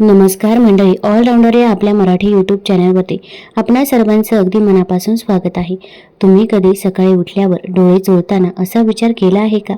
नमस्कार मंडळी, ऑलराऊंडर या आपल्या मराठी यूट्यूब चॅनलवरती आपणा सर्वांचं अगदी मनापासून स्वागत आहे. तुम्ही कधी सकाळी उठल्यावर डोळे चोळताना असा विचार केला आहे का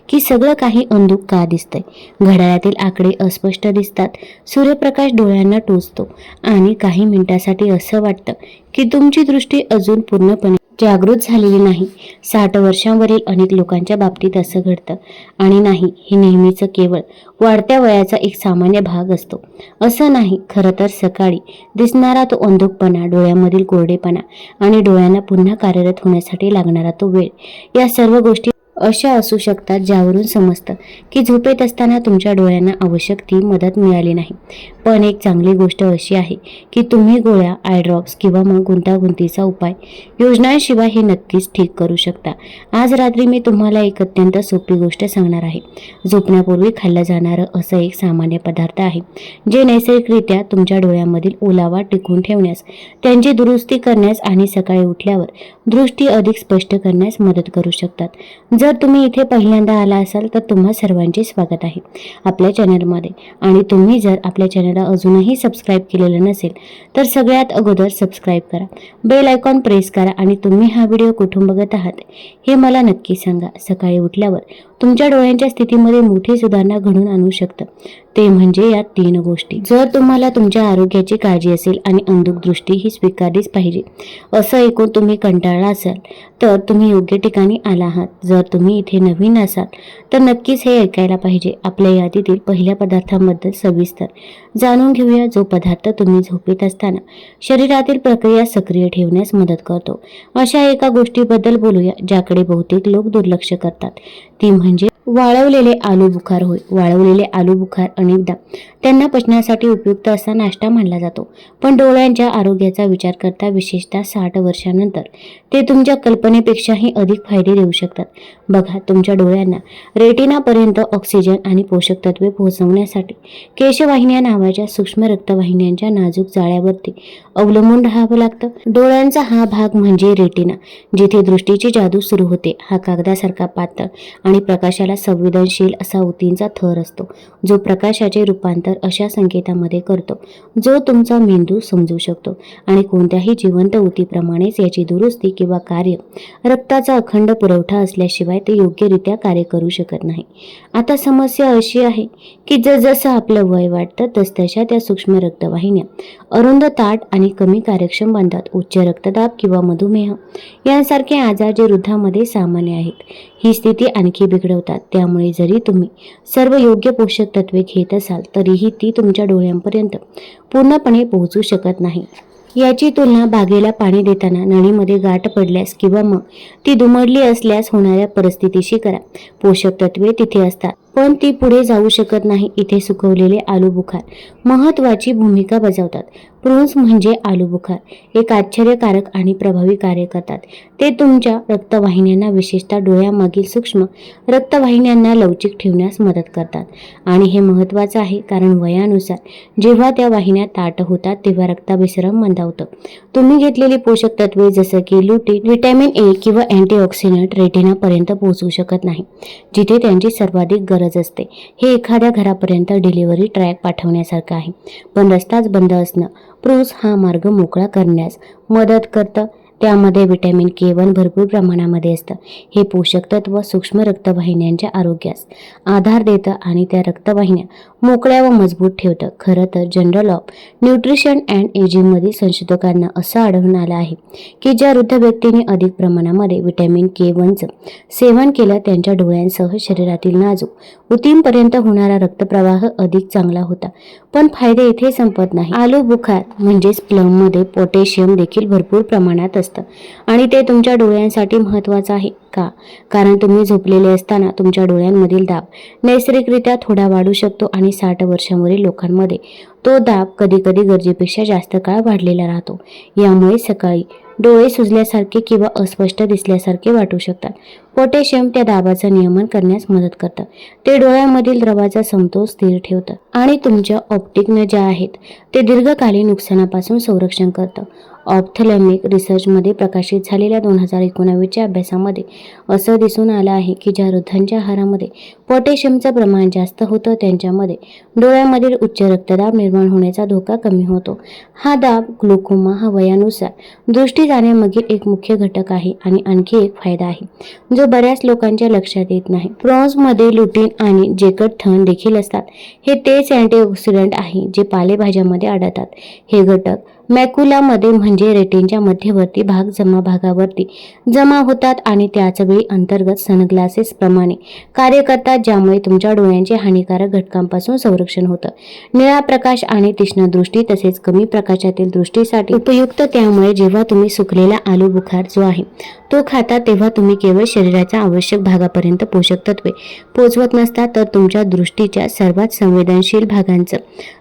की सगळं काही अंधुक का दिसतंय? घड्याळातील आकडे अस्पष्ट दिसतात, सूर्यप्रकाश डोळ्यांना टोचतो आणि काही मिनिटासाठी असं वाटतं की तुमची दृष्टी अजून पूर्णपणे जागृत झालेली नाही. 60 वर्षांवरील अनेक लोकांच्या बाबतीत असं घडतं आणि नाही, हे नेहमीच केवळ वाढत्या वयाचा एक सामान्य भाग असतो असं नाही. खरं तर सकाळी दिसणारा तो अंधुकपणा, डोळ्यामधील कोरडेपणा आणि डोळ्यांना पुन्हा कार्यरत होण्यासाठी लागणारा तो वेळ, या सर्व गोष्टी अशा असू शकतात ज्यावरून समजतं की झोपेत असताना तुमच्या डोळ्यांना आवश्यक ती मदत मिळाली नाही. पण एक चांगली गोष्ट अशी आहे की तुम्ही गोळ्या, आय ड्रॉप्स किंवा मग गुंतागुंतीचा उपाय योजनांशिवाय हे नक्कीच ठीक करू शकता. आज रात्री मी तुम्हाला एक अत्यंत सोपी गोष्ट सांगणार आहे. झोपण्यापूर्वी खाल्लं जाणारं असं एक सामान्य पदार्थ आहे जे नैसर्गिकरित्या तुमच्या डोळ्यामधील ओलावा टिकवून ठेवण्यास, त्यांची दुरुस्ती करण्यास आणि सकाळी उठल्यावर दृष्टी अधिक स्पष्ट करण्यास मदत करू शकतात. जर तुम्ही इथे पहिल्यांदा आला असाल तर तुम्हा सर्वांचे स्वागत आहे आपल्या चॅनलमध्ये. आणि तुम्ही जर आपल्या चॅनलला अजूनही सबस्क्राईब केलेलं नसेल तर सगळ्यात अगोदर सबस्क्राईब करा, बेल आयकॉन प्रेस करा आणि तुम्ही हा व्हिडिओ कुठून बघत आहात हे मला नक्की सांगा. सकाळी उठल्यावर तुमच्या डोळ्यांच्या स्थितीमध्ये मोठी सुधारणा घडून आणू शकतं ते म्हणजे या 3 गोष्टी. जर तुम्हाला तुमच्या आरोग्याची काळजी असेल आणि अंधुक दृष्टी ही स्वीकारलीच पाहिजे असं ऐकून तुम्ही कंटाळला असाल तर तुम्ही योग्य ठिकाणी आला आहात. जर तुम्ही इथे नवीन असाल तर नक्कीच हे ऐकायला पाहिजे. आपल्या यादीतील पहिल्या पदार्थांबद्दल सविस्तर जाणून घेऊया, जो पदार्थ तुम्ही झोपेत असताना शरीरातील प्रक्रिया सक्रिय ठेवण्यास मदत करतो. अशा एका गोष्टीबद्दल बोलूया ज्याकडे बहुतेक लोक दुर्लक्ष करतात, ती म्हणजे वाळवलेले आलू बुखार होय. वाळवलेले आलू बुखार अनेकदा त्यांना पचनासाठी उपयुक्त असा नाश्ता मानला जातो, पण डोळ्यांच्या आरोग्याचा विचार करता, विशेषतः 60 वर्षांनंतर ते तुमच्या कल्पनेपेक्षाही अधिक फायदे देऊ शकतात. बघा, तुमच्या डोळ्यांना रेटिनापर्यंत ऑक्सिजन आणि पोषक तत्वे पोहोचवण्यासाठी केशवाहिन्या नावाच्या सूक्ष्म रक्तवाहिन्यांच्या नाजूक जाळ्यावरती अवलंबून राहावं लागतं. डोळ्यांचा हा भाग म्हणजे रेटिना, जिथे दृष्टीची जादू सुरू होते. हा कागदासारखा पातळ आणि प्रकाशाला संवेदनशील असा ऊतींचा थर असतो, जो प्रकाशाचे रूपांतर अशा संकेतामध्ये करतो जो तुमचा मेंदू समजू शकतो. आणि कोणत्याही जिवंत ऊतीप्रमाणेच याची दुरुस्ती किंवा कार्य रक्ताचा अखंड पुरवठा असल्याशिवाय ते योग्यरित्या कार्य करू शकत नाही. आता समस्या अशी आहे की जसजसं आपलं वय वाढतं तसतशा त्या सूक्ष्म रक्तवाहिन्या अरुंद, ताठ आणि कमी कार्यक्षम बनतात. उच्च रक्तदाब किंवा मधुमेह यांसारखे आजार जे वृद्धांमध्ये सामान्य आहेत, ही स्थिती आणखी बिघडवतात. त्यामुळे जरी तुम्ही सर्व योग्य पोषक तत्वे घेत असाल तरीही ती तुमच्या डोळ्यांपर्यंत पूर्णपणे पोहोचू शकत नाही. याची तुलना बागेला पाणी देताना नळीमध्ये गाठ पडल्यास किंवा मग ती दुमडली असल्यास होणाऱ्या परिस्थितीशी करा. पोषक तत्वे तिथे असतात पण ती पुढे जाऊ शकत नाही. इथे सुकवलेले आलू बुखार महत्त्वाची भूमिका बजावतात. प्रून्स म्हणजे आलू बुखार एक आश्चर्यकारक आणि प्रभावी कार्य करतात. ते तुमच्या रक्तवाहिन्यांना, विशेषतः डोळ्यामागील सूक्ष्म रक्तवाहिन्यांना लवचिक ठेवण्यास मदत करतात. आणि हे महत्त्वाचं आहे कारण वयानुसार जेव्हा त्या वाहिन्या ताठ होतात तेव्हा रक्ताभिसरण मंदावतं. तुम्ही घेतलेली पोषक तत्वे जसं की लुटीन, व्हिटॅमिन ए किंवा अँटीऑक्सिडंट रेटिनापर्यंत पोहोचू शकत नाही, जिथे त्यांची सर्वाधिक गरज असते. हे एखाद्या घरापर्यंत डिलिव्हरी ट्रॅक पाठवण्यासारखं आहे, पण रस्ताच बंद असणं. प्रून्स हा मार्ग मोकळा करण्यास मदत करतं. त्यामध्ये व्हिटॅमिन K1 भरपूर प्रमाणामध्ये असतं. हे पोषक तत्व सूक्ष्म रक्तवाहिन्यांच्या आरोग्यास आधार देतं आणि त्या रक्तवाहिन्या मोकळ्या व मजबूत ठेवतं. खरं तर जनरल ऑफ न्यूट्रिशन अँड एजिंगमधील संशोधकांना असं आढळून आलं आहे की ज्या वृद्ध व्यक्तींनी अधिक प्रमाणामध्ये व्हिटॅमिन K1चं सेवन केलं त्यांच्या डोळ्यांसह शरीरातील नाजूक ऊतींपर्यंत होणारा रक्तप्रवाह अधिक चांगला होता. पण फायदे इथे संपत नाही. आलू बुखार म्हणजेच प्लममध्ये पोटॅशियम देखील भरपूर प्रमाणात असतं आणि ते तुमच्या डोळ्यांसाठी महत्त्वाचं आहे. का? कारण तुम्ही झोपलेले असताना तुमच्या डोळ्यांमधील दाब नैसर्गिकरित्या थोडा वाढू शकतो आणि 60 वर्षांवरील लोकांमध्ये तो दाब कधीकधी गरजेपेक्षा जास्त काळ वाढलेला राहतो. यामुळे सकाळी डोळे सुजल्यासारखे किंवा अस्पष्ट दिसल्यासारखे वाटू शकतात. पोटॅशियम त्या दाबाचं नियमन करण्यास मदत करतं. ते डोळ्यांमधील द्रवाचा समतोल स्थिर ठेवतं आणि तुमच्या ऑप्टिक ज्या आहेत ते दीर्घकालीन नुकसानापासून संरक्षण करतं. ऑप्थॅल्मिक रिसर्चमध्ये प्रकाशित झालेल्या 2019च्या अभ्यासामध्ये असं दिसून आलं आहे की ज्या वृद्धांच्या आहारामध्ये पोटॅशियमचं प्रमाण जास्त होतं त्यांच्यामध्ये डोळ्यामधील उच्च रक्तदाब निर्माण होण्याचा धोका कमी होतो. हा दाब ग्लुकोमा हा वयानुसार दृष्टी जाण्यामागील एक मुख्य घटक आहे आणि आणखी एक फायदा आहे जो बऱ्याच लोकांच्या लक्षात येत नाही. प्रॉन्समध्ये लुटीन आणि जेकटथर्न देखील असतात. हे तेच अँटीऑक्सिडंट आहे जे पालेभाज्यामध्ये आढळतात. हे घटक मॅक्युलामध्ये म्हणजे रेटिनच्या मध्यवर्ती भागावरती जमा होतात आणि त्याच वेळी अंतर्गत सनग्लासेस प्रमाणे कार्य करतात ज्यामुळे तुमच्या डोळ्यांचे हानिकारक घटकांपासून संरक्षण होतं. निळा प्रकाश आणि तीक्ष्ण दृष्टी तसेच कमी प्रकाशातील दृष्टीसाठी उपयुक्त. त्यामुळे जेव्हा तुम्ही सुकलेला आलू बुखार जो आहे तो खाता तेव्हा तुम्ही केवळ शरीराच्या आवश्यक भागापर्यंत पोषक तत्वे पोहोचवत नसता तर तुमच्या दृष्टीच्या सर्वात संवेदनशील भागांचं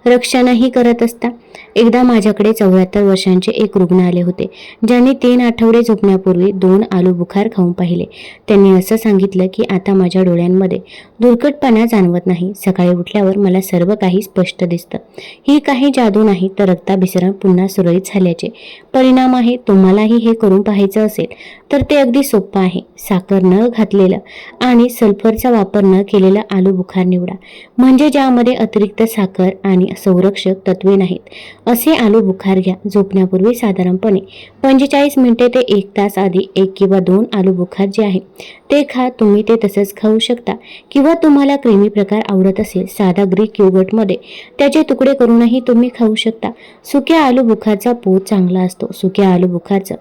रक्षणही करत असता. एकदा माझ्याकडे 74 वर्षांचे एक रुग्ण आले होते ज्यांनी 3 आठवडे झोपण्यापूर्वी 2 आलू बुखार खाऊन पाहिले. त्यांनी असं सांगितलं की आता माझ्या डोळ्यांमध्ये धुरकटपणा जाणवत नाही. सकाळी उठल्यावर मला सर्व काही स्पष्ट दिसतं. ही काही जादू नाही तर रक्ताभिसरण पुन्हा सुरळीत झाल्याचे परिणाम आहे. तुम्हालाही हे करून पाहायचं असेल तर ते अगदी सोपं आहे. साखर न घातलेलं आणि सल्फरचा वापर न केलेला आलू बुखार निवडा म्हणजे ज्यामध्ये अतिरिक्त साखर आणि संरक्षक तत्वे नाहीत असे आलू बुखार घ्या. झोपण्यापूर्वी साधारणपणे 45 मिनिटे ते 1 तास आधी 1 किंवा 2 आलू बुखार जे आहे ते खा. तुम्ही ते तसंच खाऊ शकता किंवा तुम्हाला क्रीमी प्रकार आवडत असेल साधा ग्रीक योगर्टमध्ये त्याचे तुकडे करूनही तुम्ही खाऊ शकता. सुक्या आलू बुखारचा पोत चांगला असतो. सुक्या आलू बुखारचं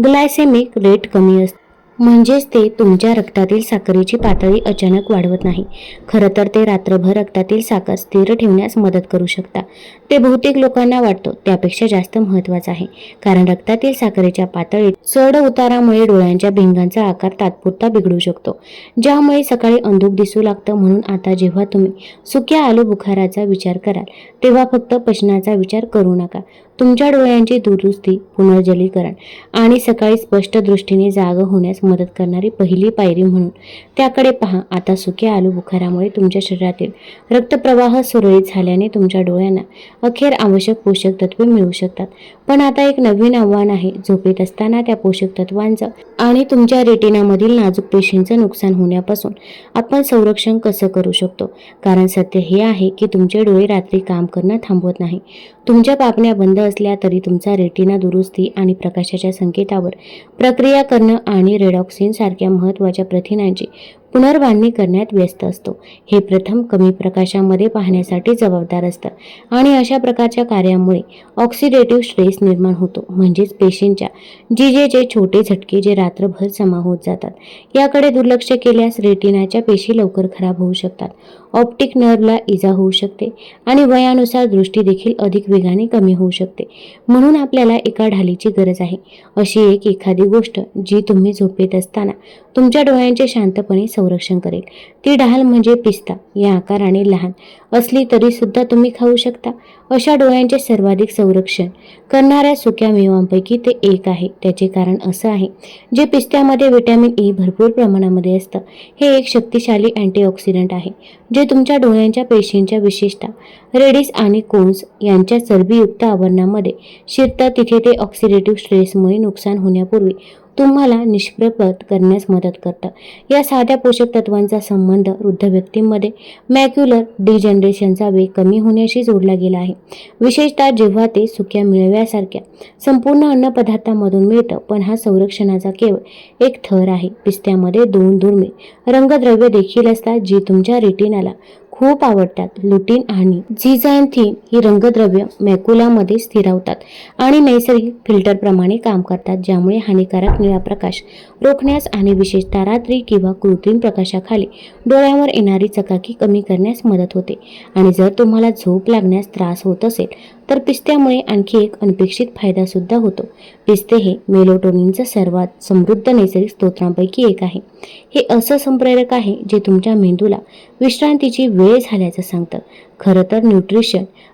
ग्लायसेमिक रेट कमी असते म्हणजेच ते तुमच्या रक्तातील साखरेची पातळी अचानक वाढवत नाही. खरं तर ते रात्रभर रक्तातील साखर स्थिर ठेवण्यास मदत करू शकता. ते बहुतेक लोकांना वाटतो त्यापेक्षा जास्त महत्त्वाचं आहे कारण रक्तातील साखरेच्या पातळीत चढ उतारामुळे डोळ्यांच्या भिंगांचा आकार तात्पुरता बिघडू शकतो ज्यामुळे सकाळी अंधुक दिसू लागतं. म्हणून आता जेव्हा तुम्ही सुक्या आलू बुखाराचा विचार कराल तेव्हा फक्त पचनाचा विचार करू नका. तुमच्या डोळ्यांची दुरुस्ती, पुनर्जलीकरण आणि सकाळी स्पष्ट दृष्टीने जाग होण्यास मदत करणारी पहिली पायरी म्हणून त्याकडे पहा. आता सुक्या आलू बुखारामुळे तुमच्या शरीरातील रक्तप्रवाह सुरळीत झाल्याने तुमच्या डोळ्यांना अखेर आवश्यक पोषक तत्वे मिळू शकतात. पण आता एक नवीन आव्हान आहे. झोपेत असताना त्या पोषक तत्वांचं आणि तुमच्या रेटिनामधील नाजूक पेशींचं नुकसान होण्यापासून आपण संरक्षण कसं करू शकतो. कारण सत्य हे आहे की तुमचे डोळे रात्री काम करणं थांबवत नाही. तुमच्या पापण्या बंद असल्या तरी तुमचा रेटिना दुरुस्ती आणि प्रकाशाच्या संकेतावर प्रक्रिया करणं आणि रेडॉक्सिन सारख्या महत्त्वाच्या प्रथिनांची पुनर्बांधणी करण्यात व्यस्त असतो. हे प्रथम कमी प्रकाशामध्ये पाहण्यासाठी जबाबदार असतं आणि अशा प्रकारच्या कार्यामुळे ऑक्सिडेटिव्ह स्ट्रेस निर्माण होतो म्हणजेच पेशींच्या जीजेचे छोटे झटके जे रात्रभर जमा होत जातात. याकडे दुर्लक्ष केल्यास रेटिनाच्या पेशी लवकर खराब होऊ शकतात, ऑप्टिक नर्वला इजा होऊ शकते आणि वयानुसार दृष्टी देखील अधिक वेगाने कमी होऊ शकते. म्हणून आपल्याला एका ढालीची गरज आहे. अशी एखादी गोष्ट जी तुम्ही झोपेत असताना तुमच्या डोळ्यांचे शांतपणे संरक्षण करेल. ती ढाल म्हणजे पिस्ता. या आकाराने लहान असली तरी सुद्धा तुम्ही खाऊ शकता. अशा डोळ्यांचे सर्वाधिक संरक्षण करणाऱ्या सुक्या मेवांपैकी ते एक आहे. त्याचे कारण असं आहे जे पिस्त्यामध्ये व्हिटॅमिन ई भरपूर प्रमाणामध्ये असतं. हे एक शक्तिशाली अँटीऑक्सिडंट आहे जे तुमच्या डोळ्यांच्या पेशींच्या विशेषतः रेडिस आणि कोन्स यांच्या चरबीयुक्त आवरणामध्ये शिरतं. तिथे ते ऑक्सिडेटिव्ह स्ट्रेसमुळे नुकसान होण्यापूर्वी तुम्हाला निष्प्रभ करण्यास मदत करतं. या साध्या पोषक तत्वांचा संबंध वृद्ध व्यक्तींमध्ये मॅक्युलर डिजनरेशनचा वेग कमी होण्याशी जोडला गेला आहे, विशेषतः जेव्हा ते सुक्या मिळव्यासारख्या संपूर्ण अन्नपदार्थांमधून मिळतं. पण हा संरक्षणाचा केवळ एक थर आहे. पिस्त्यामध्ये 2 दुर्मिळ रंगद्रव्ये देखील असतात जी तुमच्या रेटिनाला खूप आवडतात. लुटीन आणि झिझॅन्थिन ही रंगद्रव्य मॅक्युलामध्ये स्थिरावतात आणि नैसर्गिक फिल्टरप्रमाणे काम करतात ज्यामुळे हानिकारक निळा प्रकाश रोखण्यास आणि विशेषतः रात्री किंवा कृत्रिम प्रकाशाखाली डोळ्यावर येणारी चकाकी कमी करण्यास मदत होते. आणि जर तुम्हाला झोप लागण्यास त्रास होत असेल तर पिस्त्यामुळे आणखी एक अनपेक्षित फायदा सुद्धा होतो. पिस्ते हे मेलाटोनिनचं सर्वात समृद्ध नैसर्गिक स्रोतांपैकी एक आहे. हे असं संप्रेरक आहे जे तुमच्या मेंदूला विश्रांतीची वेळ झाल्याचं सांगतं. खरं तर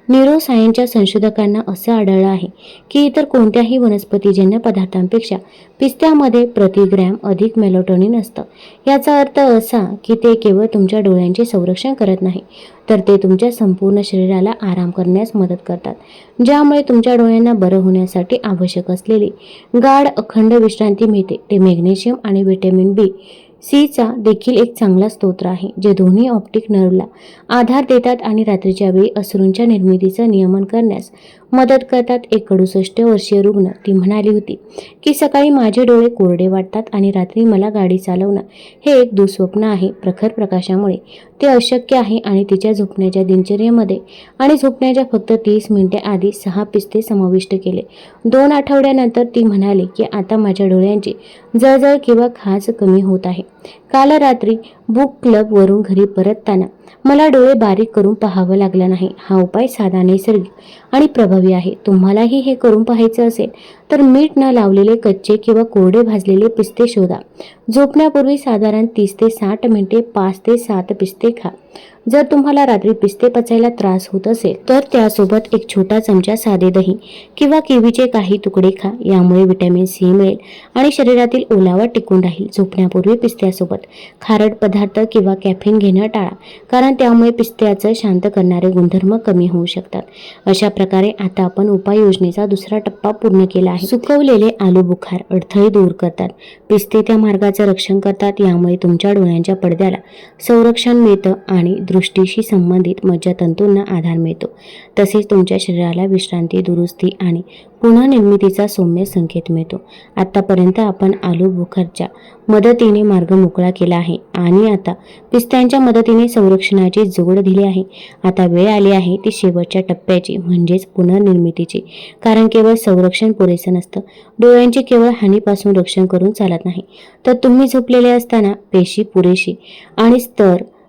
न्यूरोसायन्सच्या संशोधकांना असं आढळलं आहे की इतर कोणत्याही वनस्पतीजन्य पदार्थांपेक्षा पिस्त्यामध्ये प्रतिग्रॅम अधिक मेलाटोनिन असतं. याचा अर्थ असा की ते केवळ तुमच्या डोळ्यांचे संरक्षण करत नाही, तर ते तुमच्या संपूर्ण शरीराला आराम करण्यास मदत करतात, ज्यामुळे तुमच्या डोळ्यांना बरं होण्यासाठी आवश्यक असलेली गाढ अखंड विश्रांती मिळते. ते मॅग्नेशियम आणि व्हिटॅमिन B6चा देखील एक चांगला स्रोत आहे, जे दोन्ही ऑप्टिक नर्वला आधार देतात आणि रात्रीच्या वेळी अश्रूंच्या निर्मितीचं नियमन करण्यास मदत करतात. एक 68 वर्षीय रुग्ण ती म्हणाली होती की सकाळी माझे डोळे कोरडे वाटतात आणि रात्री मला गाडी चालवणं हे एक दुःस्वप्न आहे. प्रखर प्रकाशामुळे ते अशक्य आहे आणि तिच्या झोपण्याच्या दिनचर्येमध्ये आणि झोपण्याच्या फक्त 30 मिनिटे आधी 6 पिस्ते समाविष्ट केले. 2 आठवड्यानंतर ती म्हणाली की आता माझ्या डोळ्यांची जळजळ किंवा खाज कमी होत आहे. काल रात्री बुक क्लबवरून घरी परतताना मला डोळे बारीक करून पाहावं लागलं नाही. हा उपाय साधा, नैसर्गिक आणि प्रभावी आहे. तुम्हालाही हे करून पाहायचं असेल तर मीठ न लावलेले कच्चे किंवा कोरडे भाजलेले पिस्ते शोधा. झोपण्यापूर्वी साधारण 30 ते 60 मिनिटे 5 ते 7 पिस्ते खा. जर तुम्हाला रात्री पिस्ते पचायला त्रास होत असेल तर त्यासोबत एक छोटा चमचा साधे दही किंवा किवीचे काही तुकडे खा. यामुळे व्हिटॅमिन C मिळेल आणि शरीरातील ओलावा टिकून राहील. झोपण्यापूर्वी पिस्त्यासोबत खारट पदार्थ किंवा कॅफीन घेणं टाळा, कारण त्यामुळे पिस्त्याचं शांत करणारे गुणधर्म कमी होऊ शकतात. अशा प्रकारे आता आपण उपाययोजनेचा दुसरा टप्पा पूर्ण केला आहे. सुकवलेले आलू बुखार अडथळे दूर करतात. पिस्ते त्या मार्गाचं रक्षण करतात, यामुळे तुमच्या डोळ्यांच्या पडद्याला संरक्षण मिळतं आणि दृष्टीशी संबंधित मज्जातंतूंना आधार मिळतो. तसेच तुमच्या शरीराला विश्रांती, दुरुस्ती आणि पुनर्निर्मितीचा सौम्य संकेत मिळतो. आतापर्यंत आपण आलू बुखारच्या मदतीने मार्ग मोकळा केला आहे आणि आता पिस्त्यांच्या मदतीने संरक्षणाची जोड दिली आहे. आता वेळ आली आहे ती शेवटच्या टप्प्याची, म्हणजेच पुनर्निर्मितीची. कारण केवळ संरक्षण पुरेसं नसतं. डोळ्यांचे केवळ हानीपासून रक्षण करून चालत नाही, तर तुम्ही झोपलेले असताना पेशी पुरेशी आणि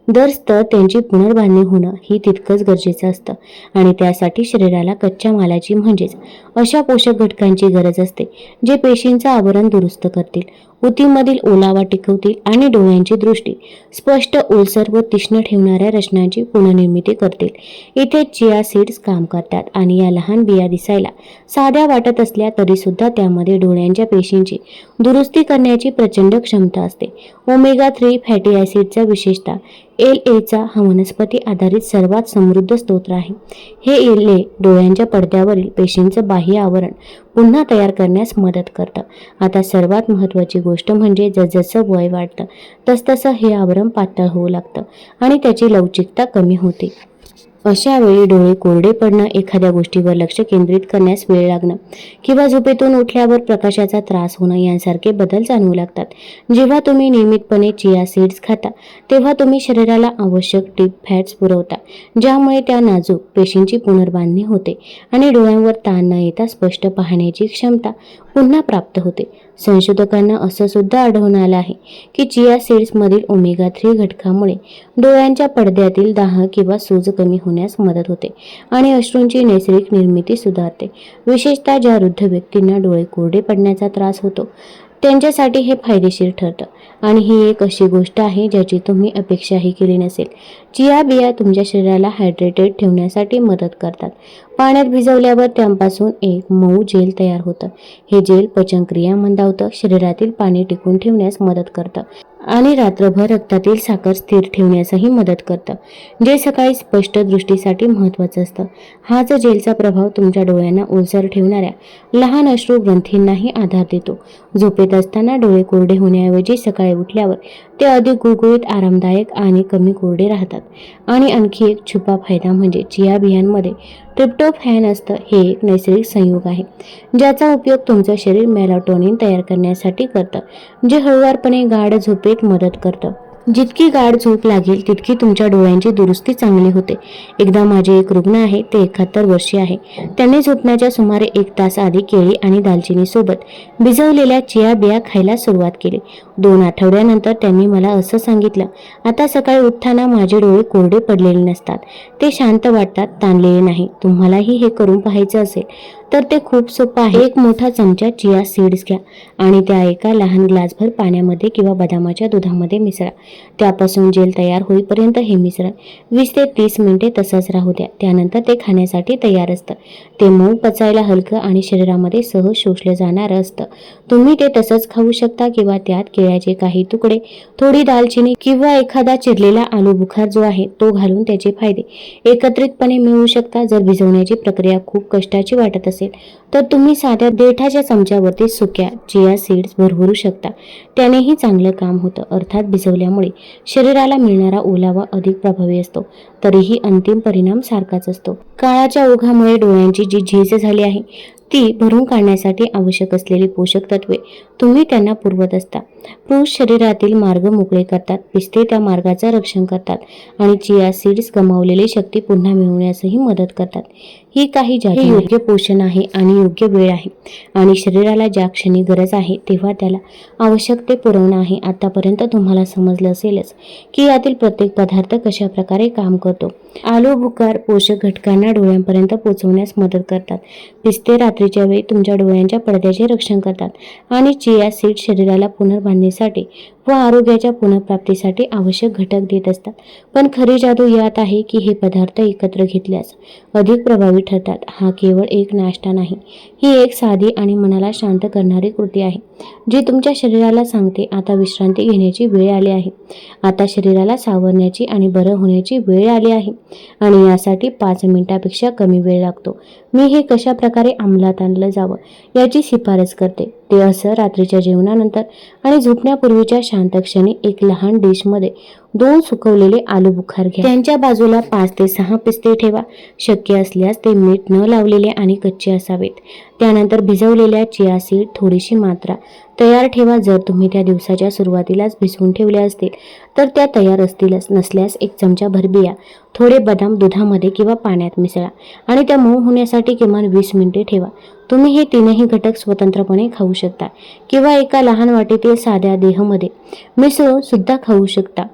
दर स्तर त्यांची पुनर्बांधणी होणं ही तितकंच गरजेचं असतं. आणि त्यासाठी शरीराला कच्च्या मालाची म्हणजेच अशा पोषक घटकांची गरज असते जे पेशींचं आवरण दुरुस्त करतील, ऊतीमधील ओलावा टिकवतील आणि डोळ्यांची दृष्टी स्पष्ट, ओलसर व तीक्ष्ण ठेवणाऱ्या रचनांची पुनर्निर्मिती करतील. इथे चिया सीड्स काम करतात आणि या लहान बिया दिसायला साध्या वाटत असल्या तरी सुद्धा त्यामध्ये डोळ्यांच्या पेशींची दुरुस्ती करण्याची प्रचंड क्षमता असते. ओमेगा-3 फॅटी ॲसिडचा, विशेषतः LA हा वनस्पती आधारित सर्वात समृद्ध स्रोत आहे. हे LA डोळ्यांच्या पडद्यावरील पेशींचं बाह्य आवरण पुन्हा तयार करण्यास मदत करतं. आता सर्वात महत्त्वाची गोष्ट म्हणजे जसजसं वय वाढतं तसतसं हे आवरण पातळ होऊ लागतं आणि त्याची लवचिकता कमी होते. अशा वेळी डोळे कोरडे पडणं, एखाद्या गोष्टीवर लक्ष केंद्रित करण्यास वेळ लागणं किंवा झोपेतून उठल्यावर प्रकाशाचा त्रास होणं यांसारखे बदल जाणवू लागतात. जेव्हा तुम्ही नियमितपणे चिया सीड्स खाता तेव्हा तुम्ही शरीराला आवश्यक ट्रिप फॅट्स पुरवता, ज्यामुळे त्या नाजूक पेशींची पुनर्बांधणी होते आणि डोळ्यांवर ताण न येता स्पष्ट पाहण्याची क्षमता पुन्हा प्राप्त होते. संशोधकांना असं सुद्धा आढळून आलं आहे की चिया सीड्समधील ओमेगा-3 घटकामुळे डोळ्यांच्या पडद्यातील दाह किंवा सूज कमी होण्यास मदत होते आणि अश्रूंची नैसर्गिक निर्मिती सुधारते. विशेषतः ज्या वृद्ध व्यक्तींना डोळे कोरडे पडण्याचा त्रास होतो त्यांच्यासाठी हे फायदेशीर ठरतं. आणि ही एक अशी गोष्ट आहे ज्याची तुम्ही अपेक्षाही केली नसेल. चिया बिया तुमच्या शरीराला हायड्रेटेड ठेवण्यासाठी मदत करतात. पाण्यात भिजवल्यावर त्यापासून एक मऊ जेल तयार होतं. हे जेल पचनक्रिया मंदावतं, शरीरातील पाणी टिकून ठेवण्यास मदत करतं आणि रात्रभर रक्तातील साखर स्थिर ठेवण्यासही मदत करतं, जे सकाळी स्पष्ट दृष्टीसाठी महत्त्वाचं असतं. हाच जेलचा प्रभाव तुमच्या डोळ्यांना ओलसर ठेवणाऱ्या लहान अश्रू ग्रंथींनाही आधार देतो. झोपेत असताना डोळे कोरडे होण्याऐवजी सकाळी उठल्यावर ते अधिक गुळगुळीत, आरामदायक आणि कमी कोरडे राहतात. आणि आणखी एक छुपा फायदा म्हणजे चिया बियांमध्ये ट्रिप्टोफॅन असतं. हे एक नैसर्गिक संयोग आहे ज्याचा उपयोग तुमचं शरीर मेलाटोनिन तयार करण्यासाठी करतं, जे हळुवारपणे गाढ झोपेत मदत करतं. जितकी गाढ झोप लागेल तितकी तुमच्या डोळ्यांची दुरुस्ती चांगली होते. एकदा माझे एक रुग्ण आहे, ते 71 वर्षीय आहे. त्यांनी झोपण्याच्या सुमारे 1 तास आधी केळी आणि दालचिनी सोबत भिजवलेल्या चिया बिया खायला सुरुवात केली. 2 आठवड्यानंतर त्यांनी मला असं सांगितलं, आता सकाळी उठताना माझे डोळे कोरडे पडलेले नसतात, ते शांत वाटतात, ताणलेले नाही. तुम्हालाही हे करून पाहायचं असेल तर ते खूप सोपं आहे. एक मोठा चमचा चिया सीड्स घ्या आणि त्या एका लहान ग्लासभर पाण्यामध्ये किंवा बदामाच्या दुधामध्ये मिसळा. त्यापासून जेल तयार होईपर्यंत हे मिश्रण 20 ते 30 मिनिटे तसंच राहू द्या. त्यानंतर ते खाण्यासाठी तयार असतं. ते मऊ, पचायला हलकं आणि शरीरामध्ये सहज शोषलं जाणारं असतं. तुम्ही ते तसंच खाऊ शकता किंवा त्यात केळ्याचे काही तुकडे, थोडी दालचिनी किंवा एखादा चिरलेला आलू बुखार जो आहे तो घालून त्याचे फायदे एकत्रितपणे मिळवू शकता. जर भिजवण्याची प्रक्रिया खूप कष्टाची वाटत असेल तर तुम्ही साध्या देठाच्या चमच्यावरती सुक्या चिया सीड्स भरभरू शकता. त्यानेही चांगलं काम होतं. अर्थात भिजवल्यामुळे शरीराला मिळणारा ओलावा अधिक प्रभावी असतो, तरीही अंतिम परिणाम सारखाच असतो. काळाच्या ओघामुळे डोळ्यांची जी झीज झाली आहे ती भरून काढण्यासाठी आवश्यक असलेली पोषक तत्वे तुम्ही त्यांना पुरवत असता. पुरुष शरीरातील मार्ग मोकळे करतात, पिस्ते त्या मार्गाचं रक्षण करतात आणि चिया सीड्स गमावलेली शक्ती पुन्हा मिळवण्यासही मदत करतात. ही काही जादू नाही. योग्य पोषण आहे आणि योग्य वेळ आहे आणि शरीराला ज्या क्षणी गरज आहे तेव्हा त्याला आवश्यक ते पुरवणं आहे. आतापर्यंत तुम्हाला समजलं असेलच की यातील प्रत्येक पदार्थ कशा प्रकारे काम करतो. आलू बुखार पोषक घटकांना डोळ्यांपर्यंत पोहोचवण्यास मदत करतात. पिस्ते रात्रीच्या वेळी तुमच्या डोळ्यांच्या पडद्याचे रक्षण करतात आणि चिया सीड शरीराला पुनर्बांधणीसाठी व आरोग्याच्या पुनर्प्राप्तीसाठी आवश्यक घटक देत असतात. पण खरी जादू यात आहे की हे पदार्थ एकत्र घेतल्यास अधिक प्रभावी ठरतात. हा केवळ एक नाश्ता नाही, ही एक साधी आणि मनाला शांत करणारी कृती आहे जी तुमच्या शरीराला सांगते आता विश्रांती घेण्याची वेळ आली आहे, आता शरीराला सावरण्याची आणि बरं होण्याची वेळ आली आहे. आणि यासाठी 5 मिनिटापेक्षा कमी वेळ लागतो. मी हे कशा प्रकारे अंमलात आणलं जावं याची शिफारस करते. ते असं रात्रीच्या जेवणानंतर आणि झोपण्यापूर्वीच्या शांत क्षणी एक लहान डिशमध्ये 2 सुकवलेले आलू बुखार घ्या. त्यांच्या बाजूला 5 ते 6 पिस्ते ठेवा. शक्य असल्यास ते मीठ न लावलेले आणि कच्चे असावेत. त्यानंतर भिजवलेल्या चिया सीड थोडीशी मात्रा तयार ठेवा. जर तुम्ही त्या दिवसाच्या सुरुवातीलाच भिजवून ठेवल्या असतील तर त्या तयार असतीलच. नसल्यास 1 चमचाभर बिया, थोडे बदाम दुधामध्ये किंवा पाण्यात मिसळा आणि त्या मऊ होण्यासाठी किमान 20 मिनिटे ठेवा. तुम्ही हे 3ही घटक स्वतंत्रपणे खाऊ शकता किंवा एका लहान वाटीतील साध्या देहमध्ये मिसळून सुद्धा खाऊ शकता.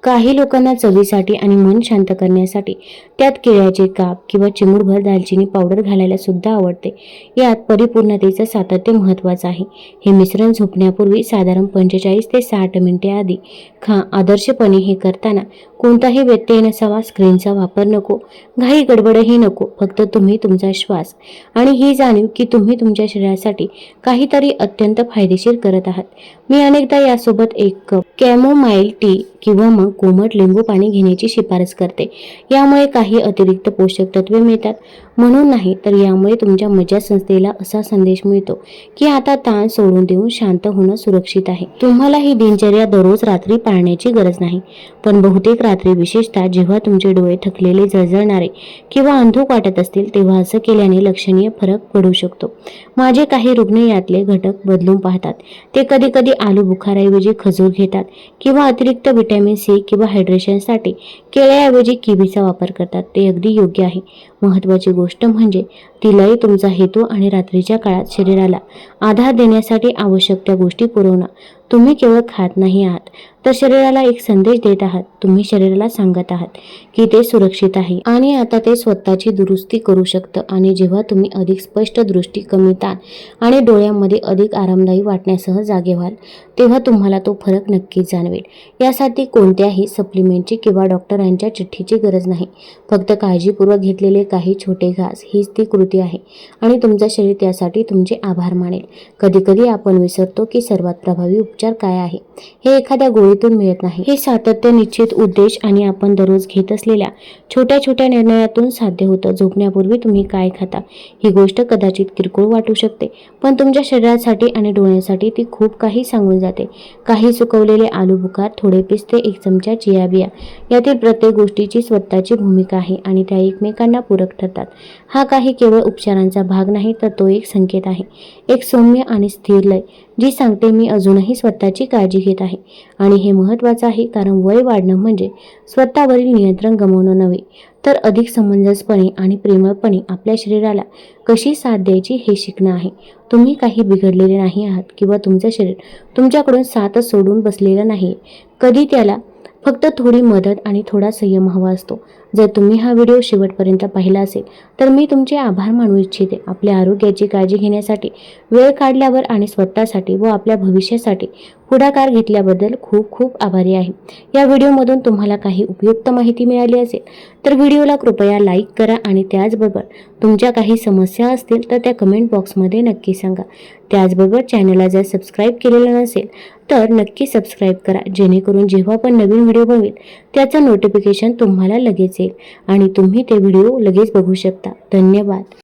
काही लोकांना चवीसाठी आणि मन शांत करण्यासाठी त्यात केळ्याचे काप किंवा चिमूटभर दालचिनी पावडर घालायला सुद्धा आवडते. यात परिपूर्णतेचं सातत्य महत्त्वाचं आहे. हे मिश्रण झोपण्यापूर्वी साधारण 45 ते 60 मिनिटे आधी खा. आदर्शपणे हे करताना कोणताही व्यत्यय नसावा. स्क्रीनचा वापर नको, घाई गडबडही नको. फक्त तुम्ही, तुमचा श्वास आणि ही जाणीव की तुम्ही तुमच्या शरीरासाठी काहीतरी अत्यंत फायदेशीर करत आहात. मी अनेकदा यासोबत 1 कप कॅमोमाईल टी किंवा मग कोमट लिंबू पाणी घेण्याची शिफारस करते. यामुळे काही अतिरिक्त पोषक तत्वे मिळतात म्हणून नाही, तर यामुळे तुमच्या मज्जासंस्थेला असा संदेश मिळतो की आता ताण सोडून देऊन शांत होणं सुरक्षित आहे. तुम्हाला ही दिनचर्या दररोज रात्री पाळण्याची गरज नाही, पण बहुतेक रात्री, विशेषतः जेव्हा तुमचे डोळे थकलेले, जळजळणारे किंवा अंधुक वाटत असतील तेव्हा असं केल्याने लक्षणीय फरक पडू शकतो. माझे काही रुग्ण यातले घटक बदलून पाहतात. ते कधी कधी आलू बुखाराऐवजी खजूर घेतात किंवा अतिरिक्त व्हिटॅमिन सी किंवा हायड्रेशनसाठी केळ्याऐवजी किवीचा वापर करतात. ते अगदी योग्य आहे. महत्त्वाची गोष्ट म्हणजे ती लय, तुमचा हेतू आणि रात्रीच्या काळात शरीराला आधार देण्यासाठी आवश्यक त्या गोष्टी पुरवणं. तुम्ही केवळ खात नाही आहात, तर शरीराला एक संदेश देत आहात. तुम्ही शरीराला सांगत आहात की ते सुरक्षित आहे आणि आता ते स्वतःची दुरुस्ती करू शकतं. आणि जेव्हा तुम्ही अधिक स्पष्ट दृष्टी, कमी ताण आणि डोळ्यांमध्ये अधिक आरामदायी वाटण्यासह जागे व्हाल, तेव्हा तुम्हाला तो फरक नक्कीच जाणवेल. यासाठी कोणत्याही सप्लिमेंटची किंवा डॉक्टरांच्या चिठ्ठीची गरज नाही. फक्त काळजीपूर्वक घेतलेले काही छोटे घास हीच ती कृती आहे आणि तुमचं शरीर त्यासाठी तुमचे आभार मानेल. कधीकधी आपण विसरतो की सर्वात प्रभावी उपचार काय आहे. हे एखाद्या गोळीतून मिळत नाही. हे सातत्य, निश्चित उद्देश आणि आपण दररोज घेत असलेल्या छोट्या छोट्या निर्णयातून साध्य होतं. झोपण्यापूर्वी तुम्ही काय खाता ही गोष्ट कदाचित किरकोळ वाटू शकते, पण तुमच्या शरीरासाठी आणि डोळ्यांसाठी ती खूप काही सांगून जाते. काही सुकवलेले आलू बुखार, थोडे पिस्ते, 1 चमचा चिया बिया, यातील प्रत्येक गोष्टीची स्वतःची भूमिका आहे आणि त्या एकमेकांना पूरक पूरक ठरतात. हा काही केवळ उपचारांचा भाग नाही, तर तो एक संकेत आहे, एक सौम्य आणि स्थिर लय जी सांगते मी अजूनही स्वतःची काळजी घेत आहे. आणि हे महत्त्वाचं आहे, कारण वय वाढणं म्हणजे स्वतःवरील नियंत्रण गमावणं नव्हे, तर अधिक समंजसपणे आणि प्रेमळपणे आपल्या शरीराला कशी साथ द्यायची हे शिकणं आहे. तुम्ही काही बिघडलेले नाही आहात किंवा तुमचं शरीर तुमच्याकडून साथच सोडून बसलेलं नाही. कधी त्याला फक्त थोडी मदत आणि थोडा संयम हवा असतो. जर तुम्ही हा व्हिडिओ शेवटपर्यंत पाहिला असेल तर मी तुमचे आभार मानू इच्छिते. आपल्या आरोग्याची काळजी घेण्यासाठी वेळ काढल्यावर आणि स्वतःसाठी व आपल्या भविष्यासाठी पुढाकार घेतल्याबद्दल खूप खूप आभारी आहे. या व्हिडिओमधून तुम्हाला काही उपयुक्त माहिती मिळाली असेल तर व्हिडिओला कृपया लाईक करा आणि त्याचबरोबर तुमच्या काही समस्या असतील तर त्या कमेंट बॉक्समध्ये नक्की सांगा. त्याचबरोबर चॅनलला जर सबस्क्राईब केलेलं नसेल तर नक्की सबस्क्राईब करा, जेणेकरून जेव्हा पण नवीन व्हिडिओ बनवेल त्याचं नोटिफिकेशन तुम्हाला लगेच येईल आणि तुम्ही ते व्हिडिओ लगेच बघू शकता. धन्यवाद.